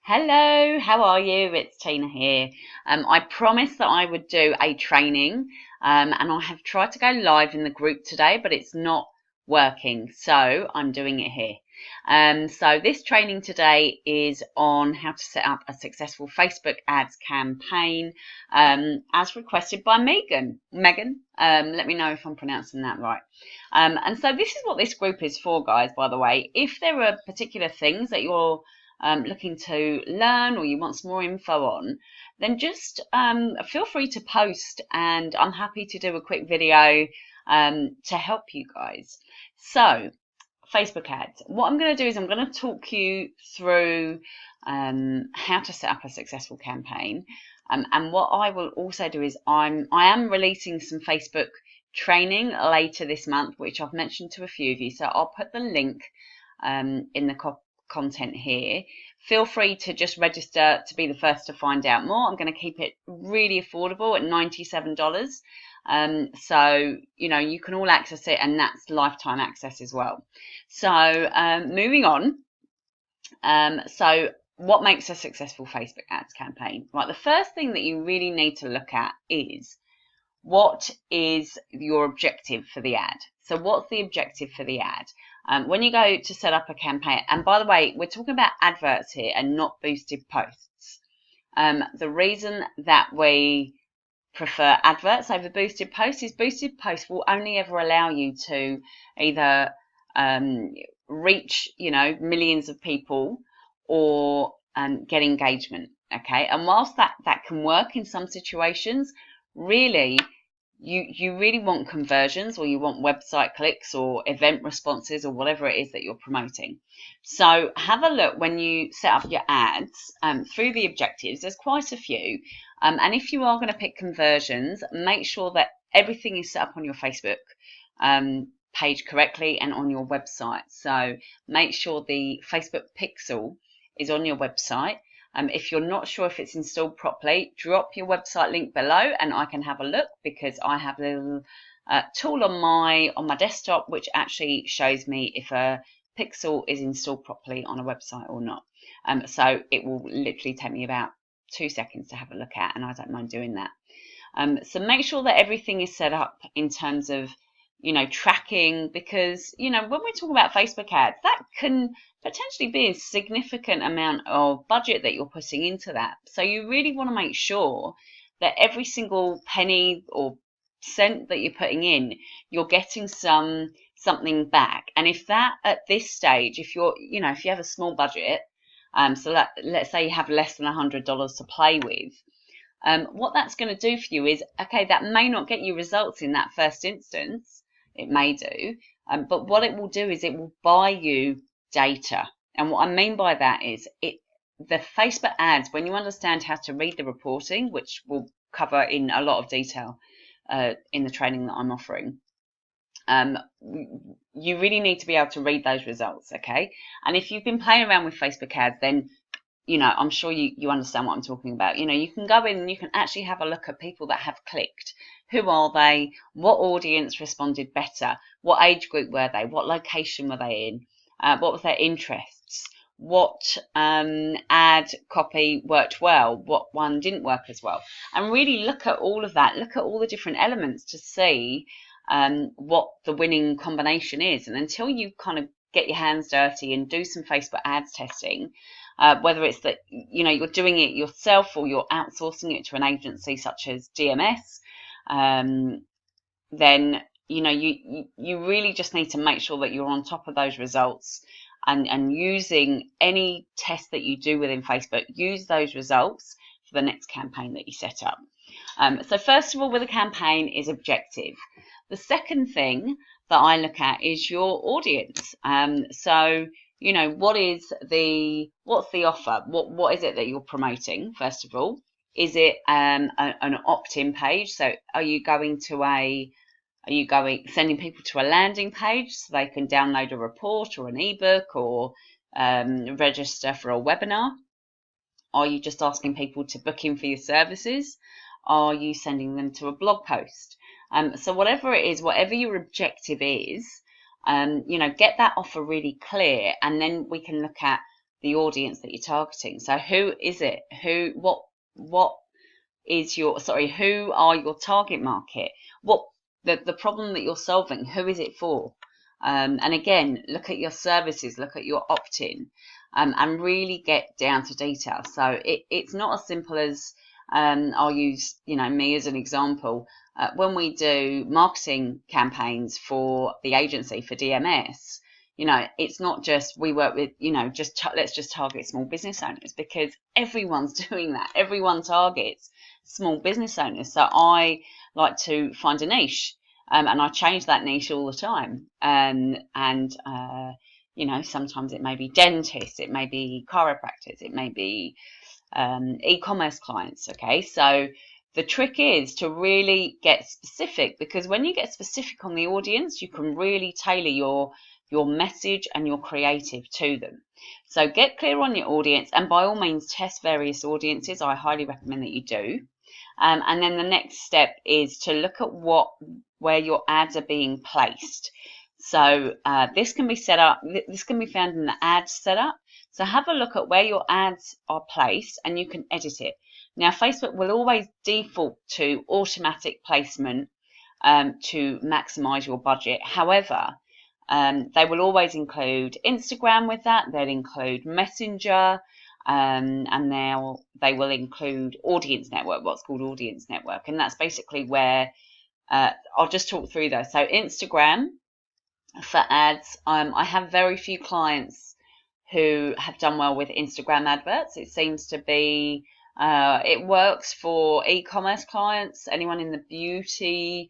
Hello, how are you? It's Tina here. I promised that I would do a training, and I have tried to go live in the group today, but it's not working, so I'm doing it here. So this training today is on how to set up a successful Facebook ads campaign, as requested by Megan. Let me know if I'm pronouncing that right. And so this is what this group is for, guys, by the way. If there are particular things that you're looking to learn or you want some more info on, then just feel free to post, and I'm happy to do a quick video to help you guys. So, Facebook ads. What I'm going to do is I'm going to talk you through how to set up a successful campaign. And what I will also do is I am releasing some Facebook training later this month, which I've mentioned to a few of you. So I'll put the link in the content here. Feel free to just register to be the first to find out more. I'm going to keep it really affordable at $97. So you can all access it, and that's lifetime access as well. So moving on. So what makes a successful Facebook ads campaign? Right, the first thing that you really need to look at is, what is your objective for the ad? So what's the objective for the ad? When you go to set up a campaign, and by the way, we're talking about adverts here and not boosted posts. The reason that we prefer adverts over boosted posts is boosted posts will only ever allow you to either reach millions of people or get engagement. Okay, and whilst that can work in some situations, really you really want conversions, or you want website clicks or event responses or whatever it is that you're promoting. So have a look when you set up your ads through the objectives. There's quite a few, and if you are going to pick conversions, make sure that everything is set up on your Facebook page correctly and on your website. So make sure the Facebook pixel is on your website. If you're not sure if it's installed properly, drop your website link below and I can have a look, because I have a little tool on my desktop which actually shows me if a pixel is installed properly on a website or not. So it will literally take me about 2 seconds to have a look at, and I don't mind doing that. So make sure that everything is set up in terms of tracking, because when we talk about Facebook ads, that can potentially be a significant amount of budget that you're putting into that. So you really want to make sure that every single penny or cent that you're putting in, you're getting something back. And if that, at this stage, if you have a small budget, so let's say you have less than $100 to play with, what that's going to do for you is, okay, that may not get you results in that first instance. It may do, but what it will do is it will buy you data. And what I mean by that is the Facebook ads, when you understand how to read the reporting, which we'll cover in a lot of detail in the training that I'm offering, you really need to be able to read those results, okay? And if you've been playing around with Facebook ads, then I'm sure you understand what I'm talking about. You can go in and you can actually have a look at people that have clicked. Who are they? What audience responded better? What age group were they? What location were they in? What was their interests? What ad copy worked well? What one didn't work as well? And really look at all of that. Look at all the different elements to see what the winning combination is. And until you kind of get your hands dirty and do some Facebook ads testing, whether it's that you're doing it yourself or you're outsourcing it to an agency such as DMS, then you really just need to make sure that you're on top of those results, and using any test that you do within Facebook, use those results for the next campaign that you set up. So first of all, with a campaign is objective. The second thing that I look at is your audience. So what's the offer? What is it that you're promoting? First of all, is it an opt-in page? So are you sending people to a landing page so they can download a report or an ebook, or register for a webinar? Are you just asking people to book in for your services? Are you sending them to a blog post? So whatever it is, whatever your objective is, get that offer really clear, and then we can look at the audience that you're targeting. So who is it? What is who are your target market? What the problem that you're solving, who is it for? And again, look at your services, look at your opt-in, and really get down to detail. So it's not as simple as, I'll use, me as an example. When we do marketing campaigns for the agency for DMS, it's not just we work with, let's just target small business owners, because everyone's doing that. Everyone targets small business owners. So I like to find a niche, and I change that niche all the time. Sometimes it may be dentists, it may be chiropractors, it may be e-commerce clients. Okay, so the trick is to really get specific, because when you get specific on the audience, you can really tailor your message and your creative to them. So get clear on your audience, and by all means test various audiences. I highly recommend that you do. And then the next step is to look at where your ads are being placed. So this can be set up. This can be found in the ad setup. So have a look at where your ads are placed, and you can edit it. Now, Facebook will always default to automatic placement to maximize your budget. However, they will always include Instagram with that. They'll include Messenger, and they will include Audience Network, what's called Audience Network. And that's basically where I'll just talk through those. So Instagram for ads, I have very few clients who have done well with Instagram adverts. It seems to be, it works for e-commerce clients, anyone in the beauty,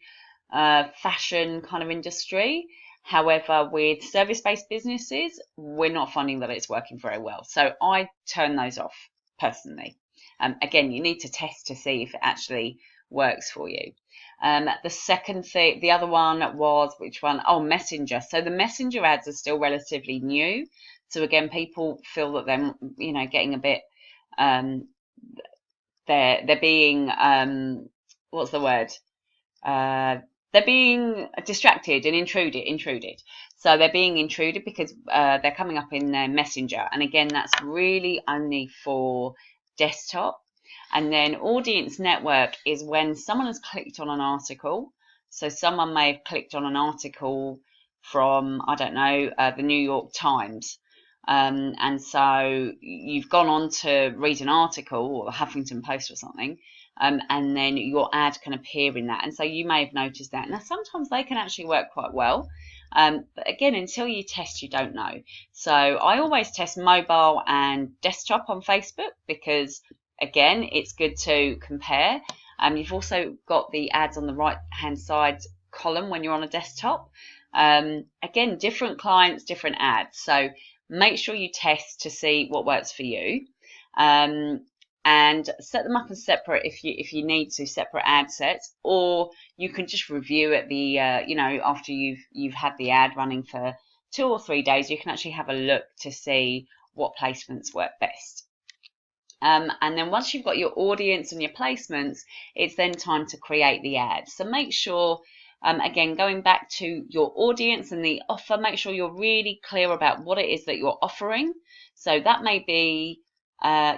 fashion kind of industry. However, with service-based businesses, we're not finding that it's working very well. So I turn those off personally. Again, you need to test to see if it actually works for you. The second thing, the other one was, which one? Oh, Messenger. So the Messenger ads are still relatively new. So again, people feel that they're, getting a bit, they're being, what's the word? They're being distracted and intruded. So they're being intruded because they're coming up in their Messenger. And again, that's really only for desktop. And then Audience Network is when someone has clicked on an article. So someone may have clicked on an article from, I don't know, the New York Times. And so you've gone on to read an article, or the Huffington Post or something, and then your ad can appear in that. And so you may have noticed that. Now, sometimes they can actually work quite well. But again, until you test, you don't know. So I always test mobile and desktop on Facebook, because, again, it's good to compare. You've also got the ads on the right-hand side column when you're on a desktop. Again, different clients, different ads. So make sure you test to see what works for you, and set them up as separate if you need to, separate ad sets, or you can just review at the after you've had the ad running for 2 or 3 days. You can actually have a look to see what placements work best. And then once you've got your audience and your placements, it's then time to create the ad. So make sure, again, going back to your audience and the offer, make sure you're really clear about what it is that you're offering. So that may be,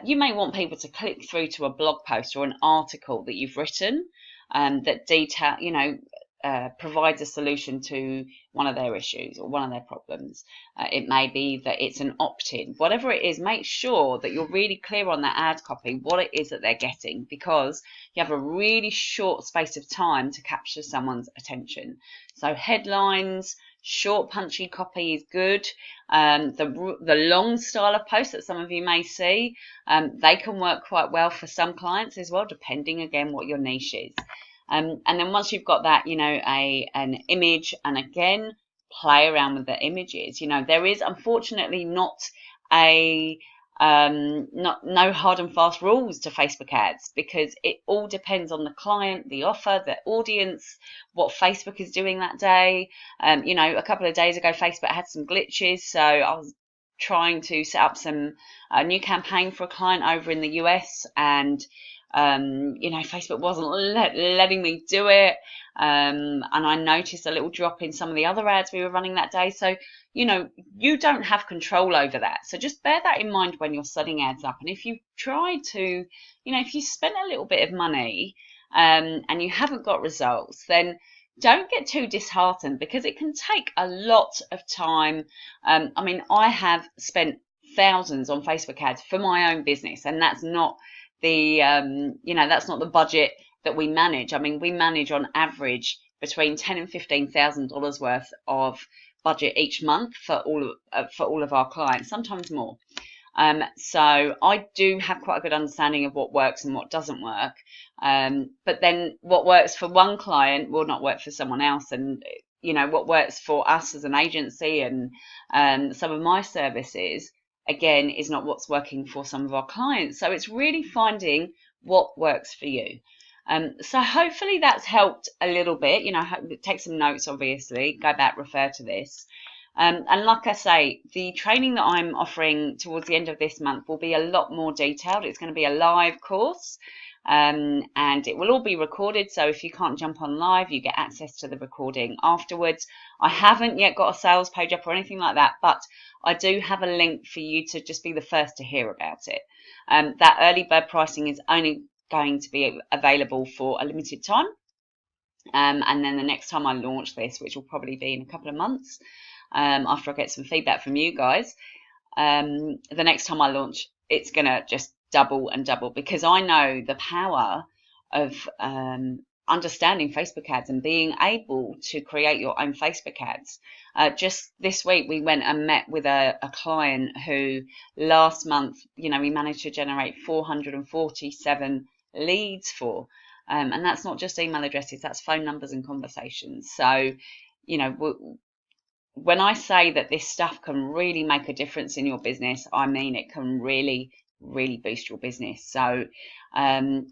you may want people to click through to a blog post or an article that you've written that detail, provides a solution to one of their issues or one of their problems. It may be that it's an opt-in. Whatever it is, make sure that you're really clear on that ad copy, what it is that they're getting, because you have a really short space of time to capture someone's attention. So headlines, short punchy copy is good. The long style of post that some of you may see, they can work quite well for some clients as well, depending again what your niche is. And then once you've got that, an image, and again, play around with the images. There is unfortunately not no hard and fast rules to Facebook ads, because it all depends on the client, the offer, the audience, what Facebook is doing that day. A couple of days ago, Facebook had some glitches, so I was trying to set up a new campaign for a client over in the US, and You know, Facebook wasn't letting me do it. And I noticed a little drop in some of the other ads we were running that day. So, you know, you don't have control over that. So just bear that in mind when you're setting ads up. And if you try to, you know, if you spend a little bit of money, and you haven't got results, then don't get too disheartened, because it can take a lot of time. I mean, I have spent thousands on Facebook ads for my own business, and that's not the you know, that's not the budget that we manage. I mean, we manage on average between $10,000 and $15,000 worth of budget each month for all of our clients, sometimes more. So I do have quite a good understanding of what works and what doesn't work. But then what works for one client will not work for someone else. And, you know, what works for us as an agency and some of my services, again, is not what's working for some of our clients. So it's really finding what works for you. So hopefully that's helped a little bit. You know, take some notes, obviously, go back, refer to this. And like I say, the training that I'm offering towards the end of this month will be a lot more detailed. It's going to be a live course, and it will all be recorded. So if you can't jump on live, you get access to the recording afterwards. I haven't yet got a sales page up or anything like that, but I do have a link for you to just be the first to hear about it. That early bird pricing is only going to be available for a limited time. And then the next time I launch this, which will probably be in a couple of months, after I get some feedback from you guys, the next time I launch, it's going to just double and double, because I know the power of understanding Facebook ads and being able to create your own Facebook ads. Just this week, we went and met with a client who last month, you know, we managed to generate 447 leads for. And that's not just email addresses, that's phone numbers and conversations. So, you know, when I say that this stuff can really make a difference in your business, I mean it can really, really boost your business. So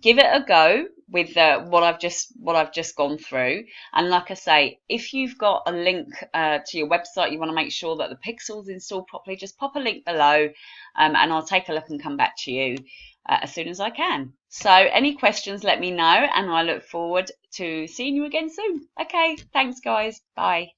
give it a go with what I've just gone through. And like I say, if you've got a link to your website, you want to make sure that the pixel's installed properly, just pop a link below, and I'll take a look and come back to you as soon as I can. So any questions, let me know, and I look forward to seeing you again soon. Okay, thanks guys. Bye.